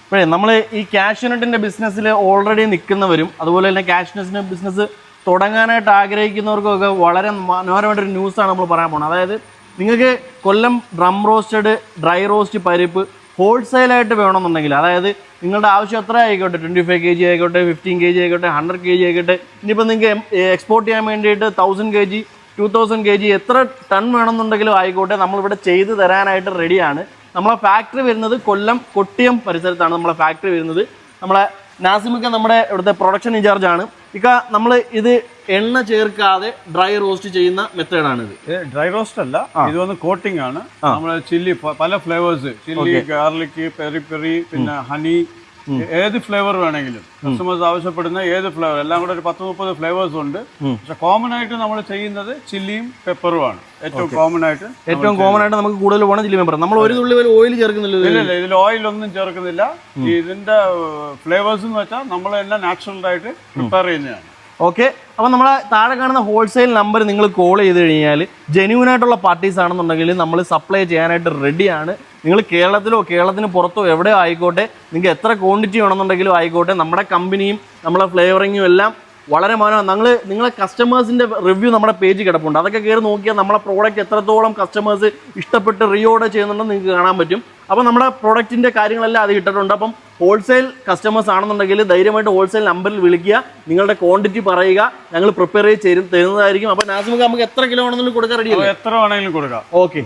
ഇപ്പോഴേ നമ്മൾ ഈ ക്യാഷ്യൂനട്ടിൻ്റെ ബിസിനസ്സിൽ ഓൾറെഡി നിൽക്കുന്നവരും അതുപോലെ തന്നെ ക്യാഷ്യൂനട്ടിൻ്റെ ബിസിനസ് തുടങ്ങാനായിട്ട് ആഗ്രഹിക്കുന്നവർക്കൊക്കെ വളരെ മനോഹരമായിട്ടൊരു ന്യൂസാണ് നമ്മൾ പറയാൻ പോകുന്നത്. അതായത് നിങ്ങൾക്ക് കൊല്ലം ഡ്രം റോസ്റ്റഡ് ഡ്രൈ റോസ്റ്റ് പരിപ്പ് ഹോൾസെയിലായിട്ട് വേണമെന്നുണ്ടെങ്കിൽ, അതായത് നിങ്ങളുടെ ആവശ്യം എത്ര ആയിക്കോട്ടെ, 25 kg ആയിക്കോട്ടെ, 15 kg ആയിക്കോട്ടെ, 100 kg ആയിക്കോട്ടെ, ഇനിയിപ്പോൾ നിങ്ങൾക്ക് എക്സ്പോർട്ട് ചെയ്യാൻ വേണ്ടിയിട്ട് 1000 kg 2000 kg എത്ര ടൺ വേണമെന്നുണ്ടെങ്കിലും ആയിക്കോട്ടെ, നമ്മളിവിടെ ചെയ്ത് തരാനായിട്ട് റെഡിയാണ്. നമ്മളെ ഫാക്ടറി വരുന്നത് കൊല്ലം കൊട്ടിയം പരിസരത്താണ് നമ്മളെ ഫാക്ടറി വരുന്നത്. നമ്മളെ നാസിമൊക്കെ നമ്മുടെ ഇവിടുത്തെ പ്രൊഡക്ഷൻ ഇൻചാർജാണ്. ഇക്ക നമ്മൾ ഇത് എണ്ണ ചേർക്കാതെ ഡ്രൈ റോസ്റ്റ് ചെയ്യുന്ന മെത്തേഡാണിത്. ഡ്രൈ റോസ്റ്റ് അല്ല, ഇത് വന്ന് കോട്ടിംഗ് ആണ്. നമ്മളെ ചില്ലി പല flavours, chilli, garlic, peri peri, പിന്നെ ഹണി, ഏത് ഫ്ലേവർ വേണമെങ്കിലും കസ്റ്റമേഴ്സ് ആവശ്യപ്പെടുന്ന ഏത് ഫ്ലേവർ, എല്ലാം കൂടെ ഒരു 10-30 ഫ്ലേവേഴ്സ് ഉണ്ട്. പക്ഷെ കോമൺ ആയിട്ട് നമ്മൾ ചെയ്യുന്നത് ചില്ലിയും പെപ്പറുമാണ് ഏറ്റവും കോമൺ ആയിട്ട് നമുക്ക് കൂടുതൽ വേണം ചില്ലി പെപ്പർ. നമ്മൾ ഒരു തുള്ളി ഓയിൽ ചേർക്കുന്നില്ല. ഇല്ല, ഇതിൽ ഓയിൽ ഒന്നും ചേർക്കുന്നില്ല. ഇതിന്റെ ഫ്ലേവേഴ്സ് എന്ന് വെച്ചാൽ നമ്മൾ എല്ലാം നാച്ചുറൽ ആയിട്ട് പ്രിപ്പയർ ചെയ്യുന്നതാണ്. ഓക്കെ, അപ്പോൾ നമ്മളെ താഴെ കാണുന്ന ഹോൾസെയിൽ നമ്പർ നിങ്ങൾ കോൾ ചെയ്ത് കഴിഞ്ഞാൽ ജെന്യൂൻ ആയിട്ടുള്ള പാർട്ടീസ് ആണെന്നുണ്ടെങ്കിൽ നമ്മൾ സപ്ലൈ ചെയ്യാനായിട്ട് റെഡിയാണ്. നിങ്ങൾ കേരളത്തിലോ കേരളത്തിന് പുറത്തോ എവിടെയോ ആയിക്കോട്ടെ, നിങ്ങൾക്ക് എത്ര ക്വാണ്ടിറ്റി വേണമെന്നുണ്ടെങ്കിലും ആയിക്കോട്ടെ, നമ്മുടെ കമ്പനിയും നമ്മളെ ഫ്ലേവറിങ്ങും എല്ലാം വളരെ മനോഹരം. നിങ്ങളെ കസ്റ്റമേഴ്സിൻ്റെ റിവ്യൂ നമ്മുടെ പേജ് കിടപ്പുണ്ട്. അതൊക്കെ കയറി നോക്കിയാൽ നമ്മളെ പ്രോഡക്റ്റ് എത്രത്തോളം കസ്റ്റമേഴ്സ് ഇഷ്ടപ്പെട്ട് റീഓർഡർ ചെയ്യുന്നുണ്ടെന്ന് നിങ്ങൾക്ക് കാണാൻ പറ്റും. അപ്പോൾ നമ്മുടെ പ്രോഡക്റ്റിൻ്റെ കാര്യങ്ങളെല്ലാം അത് ഇട്ടിട്ടുണ്ട്. അപ്പം ഹോൾസെയിൽ കസ്റ്റമേഴ്സ് ആണെന്നുണ്ടെങ്കിൽ ധൈര്യമായിട്ട് ഹോൾസെയിൽ നമ്പറിൽ വിളിക്കുക, നിങ്ങളുടെ ക്വാണ്ടിറ്റി പറയുക, ഞങ്ങൾ പ്രിപ്പയർ ചെയ്ത് തരുന്നതായിരിക്കും. അപ്പോൾ നാസിമുക്ക് നമുക്ക് എത്ര കിലോ ആണെന്നുണ്ടെങ്കിൽ കൊടുക്കാൻ റെഡിയാണ്. എത്ര വേണമെങ്കിലും കൊടുക്കാം. ഓക്കെ.